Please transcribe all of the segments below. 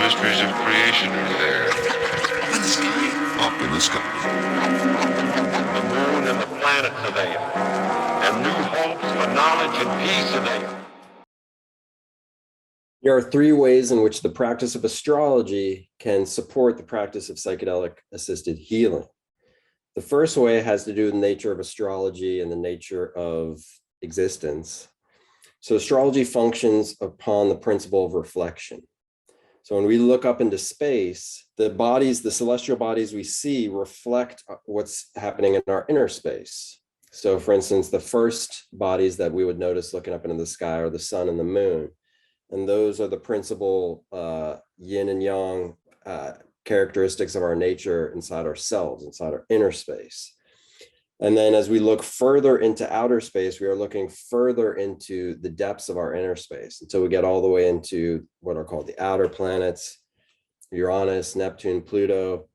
mysteries of creation are there. Up in the sky. Up in the sky. The moon and the planets are there. And new hopes for knowledge and peace are there. There are three ways in which the practice of astrology can support the practice of psychedelic-assisted healing. The first way has to do with the nature of astrology and the nature of existence. So astrology functions upon the principle of reflection. So when we look up into space, the bodies, the celestial bodies we see reflect what's happening in our inner space. So for instance, the first bodies that we would notice looking up into the sky are the sun and the moon. And those are the principal yin and yang characteristics of our nature inside ourselves, inside our inner space. And then as we look further into outer space, we are looking further into the depths of our inner space until we get all the way into what are called the outer planets, Uranus, Neptune, Pluto.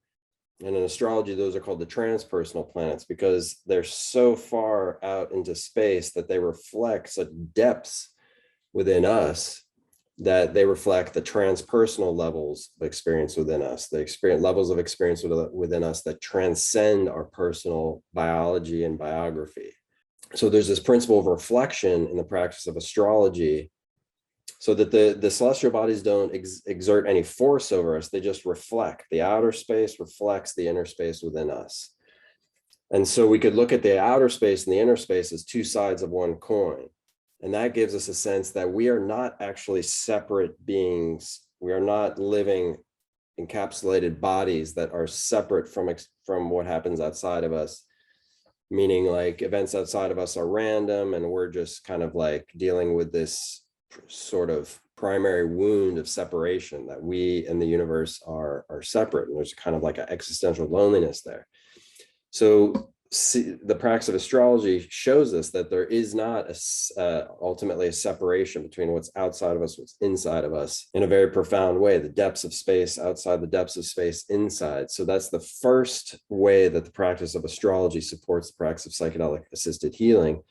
And in astrology, those are called the transpersonal planets because they're so far out into space that they reflect such depths within us that they reflect the transpersonal levels of experience within us, the levels of experience within us that transcend our personal biology and biography. So there's this principle of reflection in the practice of astrology so that the celestial bodies don't exert any force over us. They just reflect. The outer space reflects the inner space within us. And so we could look at the outer space and the inner space as two sides of one coin. And that gives us a sense that we are not actually separate beings. We are not living encapsulated bodies that are separate from what happens outside of us, meaning like events outside of us are random and we're just kind of like dealing with this sort of primary wound of separation that we and the universe are separate. And there's kind of like an existential loneliness there. So the practice of astrology shows us that there is not ultimately a separation between what's outside of us, what's inside of us in a very profound way, the depths of space outside, the depths of space inside. So that's the first way that the practice of astrology supports the practice of psychedelic assisted healing,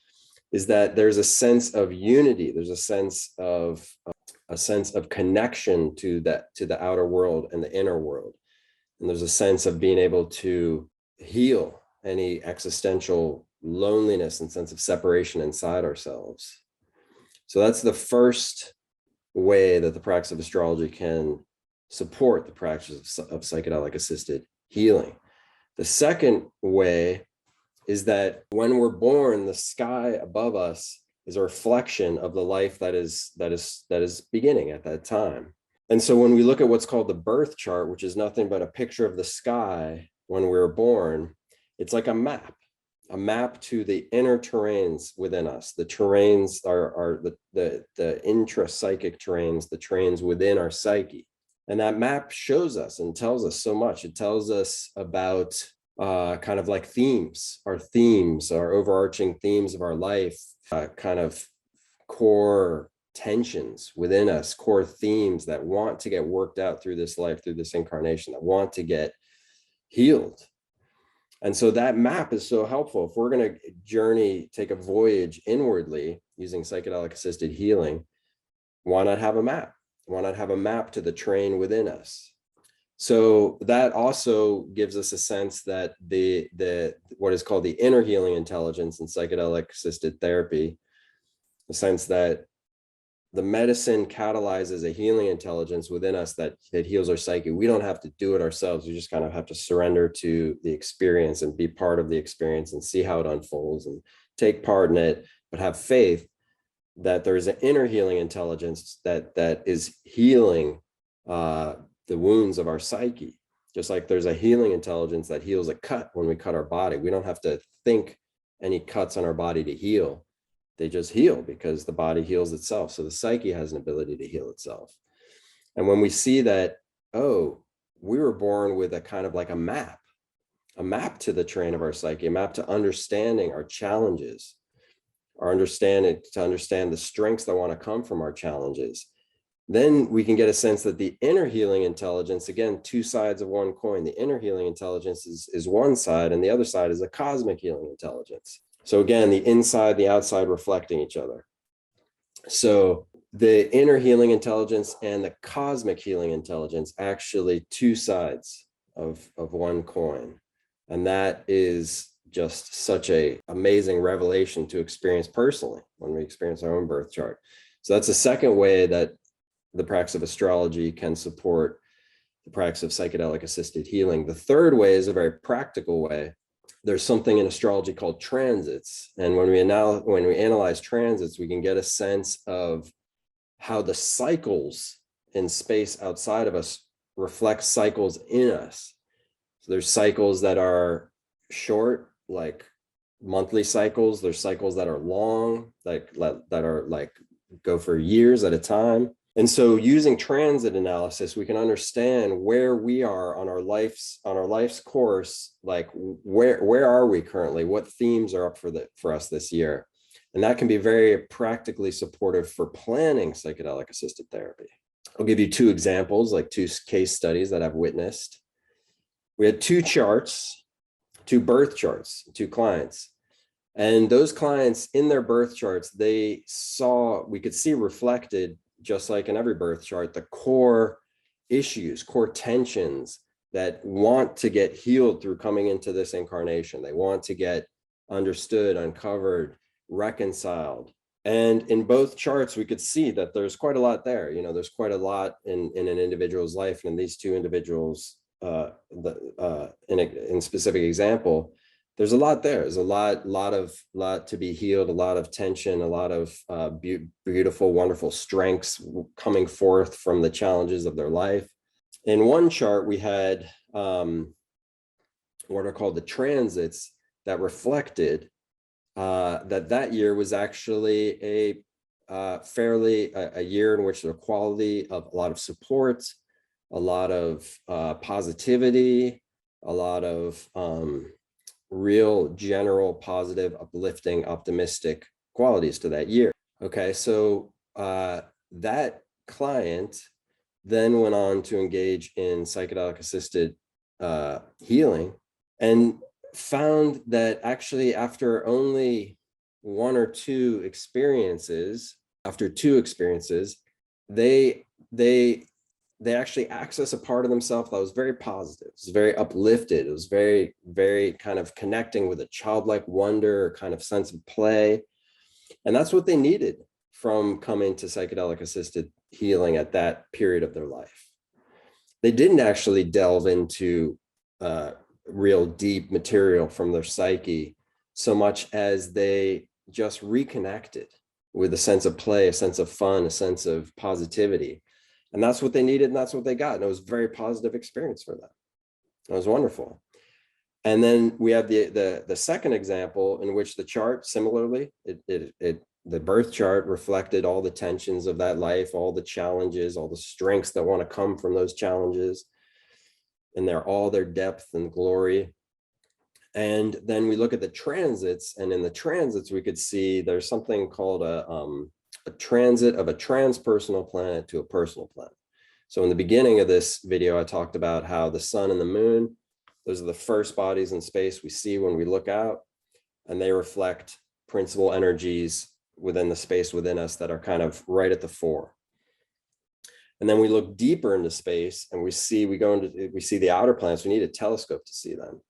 is that there's a sense of unity. There's a sense of connection to the outer world and the inner world. And there's a sense of being able to heal any existential loneliness and sense of separation inside ourselves. So that's the first way that the practice of astrology can support the practice of psychedelic assisted healing. The second way is that when we're born, the sky above us is a reflection of the life that is beginning at that time. And so when we look at what's called the birth chart, which is nothing but a picture of the sky when we were born, it's like a map to the inner terrains within us. The terrains are the intrapsychic terrains, the terrains within our psyche. And that map shows us and tells us so much. It tells us about kind of like themes, our overarching themes of our life, kind of core tensions within us, core themes that want to get worked out through this life, through this incarnation, that want to get healed. And so that map is so helpful. If we're going to take a voyage inwardly using psychedelic assisted healing, why not have a map? Why not have a map to the terrain within us? So that also gives us a sense that the what is called the inner healing intelligence in psychedelic assisted therapy, the sense that the medicine catalyzes a healing intelligence within us that heals our psyche. We don't have to do it ourselves. We just kind of have to surrender to the experience and be part of the experience and see how it unfolds and take part in it, but have faith that there is an inner healing intelligence that is healing the wounds of our psyche. Just like there's a healing intelligence that heals a cut when we cut our body. We don't have to think any cuts on our body to heal. They just heal because the body heals itself. So the psyche has an ability to heal itself. And when we see that, oh, we were born with a kind of like a map to the terrain of our psyche, a map to understanding our challenges, to understand the strengths that want to come from our challenges, then we can get a sense that the inner healing intelligence, again, two sides of one coin, the inner healing intelligence is one side and the other side is a cosmic healing intelligence. So again, the inside, the outside reflecting each other. So the inner healing intelligence and the cosmic healing intelligence, actually two sides of one coin. And that is just such a amazing revelation to experience personally when we experience our own birth chart. So that's the second way that the practice of astrology can support the practice of psychedelic assisted healing. The third way is a very practical way. There's something in astrology called transits. And when we analyze transits, we can get a sense of how the cycles in space outside of us reflect cycles in us. So there's cycles that are short, like monthly cycles. There's cycles that are long, that are like go for years at a time. And so using transit analysis, we can understand where we are on our life's course, like where are we currently? What themes are up for us this year? And that can be very practically supportive for planning psychedelic assisted therapy. I'll give you two examples, like two case studies that I've witnessed. We had two birth charts, two clients. And those clients in their birth charts, we could see reflected, just like in every birth chart, the core issues, core tensions that want to get healed through coming into this incarnation. They want to get understood, uncovered, reconciled. And in both charts, we could see that there's quite a lot there. There's quite a lot in an individual's life. And in these two individuals, in specific example, there's a lot there. There's a lot to be healed, a lot of tension, a lot of beautiful, wonderful strengths coming forth from the challenges of their life. In one chart, we had what are called the transits that reflected that year was actually a year in which the quality of a lot of support, a lot of positivity, a lot of real general positive, uplifting, optimistic qualities to that year. Okay, so that client then went on to engage in psychedelic assisted healing and found that actually after only one or two experiences, they actually access a part of themselves that was very positive. It was very uplifted. It was very, very kind of connecting with a childlike wonder, kind of sense of play. And that's what they needed from coming to psychedelic assisted healing at that period of their life. They didn't actually delve into real deep material from their psyche so much as they just reconnected with a sense of play, a sense of fun, a sense of positivity. And that's what they needed, and that's what they got. And it was a very positive experience for them. It was wonderful. And then we have the second example in which the chart, similarly, the birth chart reflected all the tensions of that life, all the challenges, all the strengths that want to come from those challenges, and all their depth and glory. And then we look at the transits, and in the transits, we could see there's something called a transit of a transpersonal planet to a personal planet. So in the beginning of this video, I talked about how the sun and the moon, those are the first bodies in space we see when we look out, and they reflect principal energies within the space within us that are kind of right at the fore. And then we look deeper into space and we see the outer planets. We need a telescope to see them.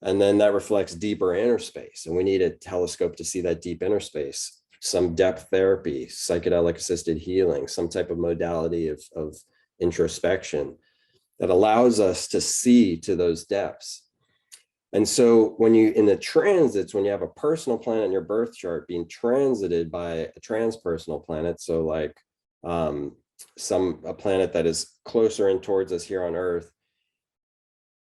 And then that reflects deeper inner space. And we need a telescope to see that deep inner space. Some depth therapy, psychedelic assisted healing, some type of modality of introspection that allows us to see to those depths. And so in the transits, when you have a personal planet in your birth chart being transited by a transpersonal planet, so like a planet that is closer in towards us here on Earth,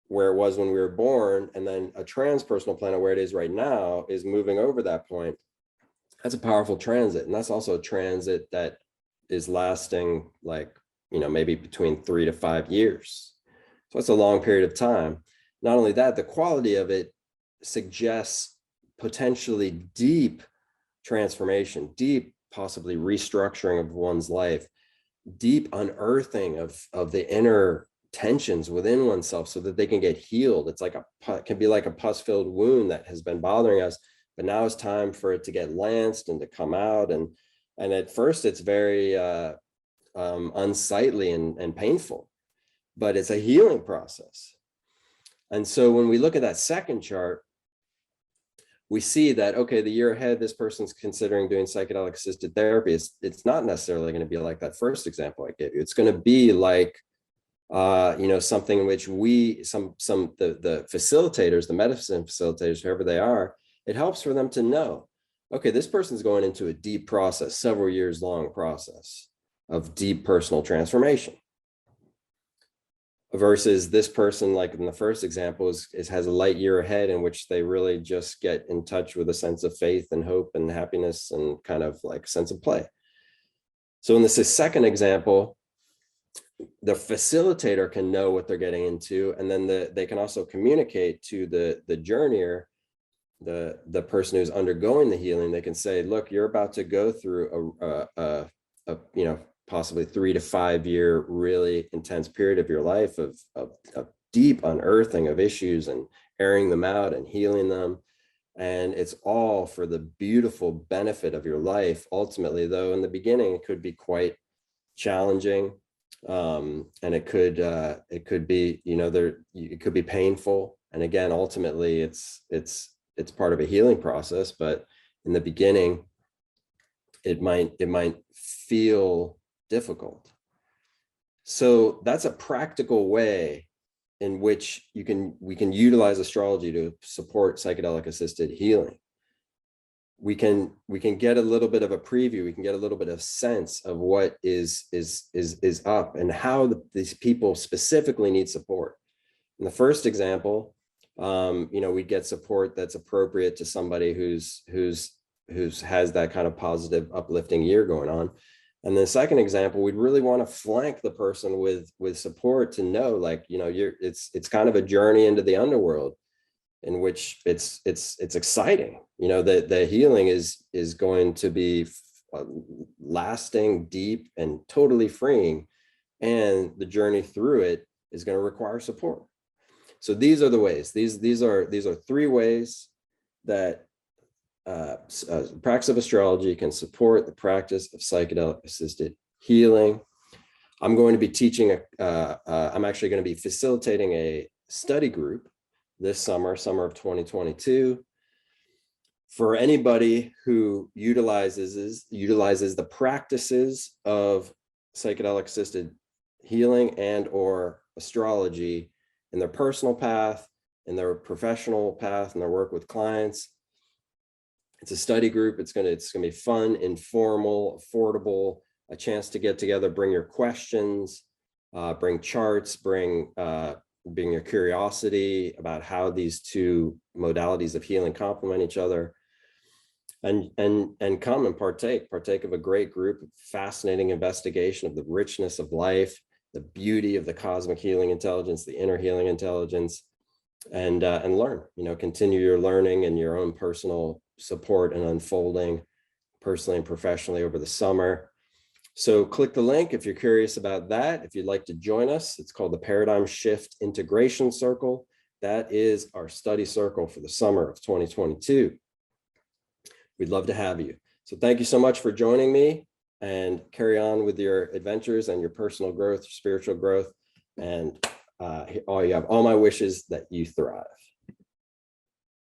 where it was when we were born, and then a transpersonal planet where it is right now is moving over that point. That's a powerful transit. And that's also a transit that is lasting maybe between 3 to 5 years. So it's a long period of time. Not only that, the quality of it suggests potentially deep transformation, deep possibly restructuring of one's life, deep unearthing of the inner tensions within oneself so that they can get healed. It can be like a pus-filled wound that has been bothering us, but now it's time for it to get lanced and to come out. And And at first it's very unsightly and painful, but it's a healing process. And so when we look at that second chart, we see that, okay, the year ahead, this person's considering doing psychedelic assisted therapy. It's not necessarily going to be like that first example I gave you. It's going to be like, something in which the facilitators, the medicine facilitators, whoever they are, it helps for them to know, okay, this person's going into a deep process, several years long process of deep personal transformation. Versus this person, like in the first example, has a light year ahead in which they really just get in touch with a sense of faith and hope and happiness and kind of like a sense of play. So in this second example, the facilitator can know what they're getting into, and then they can also communicate to the journeyer, the person who's undergoing the healing. They can say, look, you're about to go through a possibly 3 to 5 year really intense period of your life of deep unearthing of issues and airing them out and healing them. And it's all for the beautiful benefit of your life. Ultimately, though, in the beginning, it could be quite challenging. And it could be, it could be painful. And again, ultimately it's part of a healing process, but in the beginning, it might feel difficult. So that's a practical way in which we can utilize astrology to support psychedelic assisted healing. We can get a little bit of a preview. We can get a little bit of sense of what is up and how these people specifically need support. In the first example, we get support that's appropriate to somebody who's has that kind of positive, uplifting year going on. And the second example, we'd really want to flank the person with support to know, like, it's kind of a journey into the underworld in which it's exciting. The healing is going to be lasting, deep, and totally freeing, and the journey through it is going to require support. So these are the ways. These are 3 ways that practice of astrology can support the practice of psychedelic assisted healing. I'm going to be teaching I'm actually going to be facilitating a study group this summer of 2022, for anybody who utilizes the practices of psychedelic assisted healing and or astrology in their personal path, in their professional path, and their work with clients. It's a study group. It's gonna be fun, informal, affordable, a chance to get together, bring your questions, bring charts, bring your curiosity about how these 2 modalities of healing complement each other, and come and partake of a great group, fascinating investigation of the richness of life, the beauty of the cosmic healing intelligence, the inner healing intelligence, and learn, continue your learning and your own personal support and unfolding personally and professionally over the summer. So click the link if you're curious about that. If you'd like to join us, it's called the Paradigm Shift Integration Circle. That is our study circle for the summer of 2022. We'd love to have you. So thank you so much for joining me, and carry on with your adventures and your personal growth, spiritual growth. And you have all my wishes that you thrive.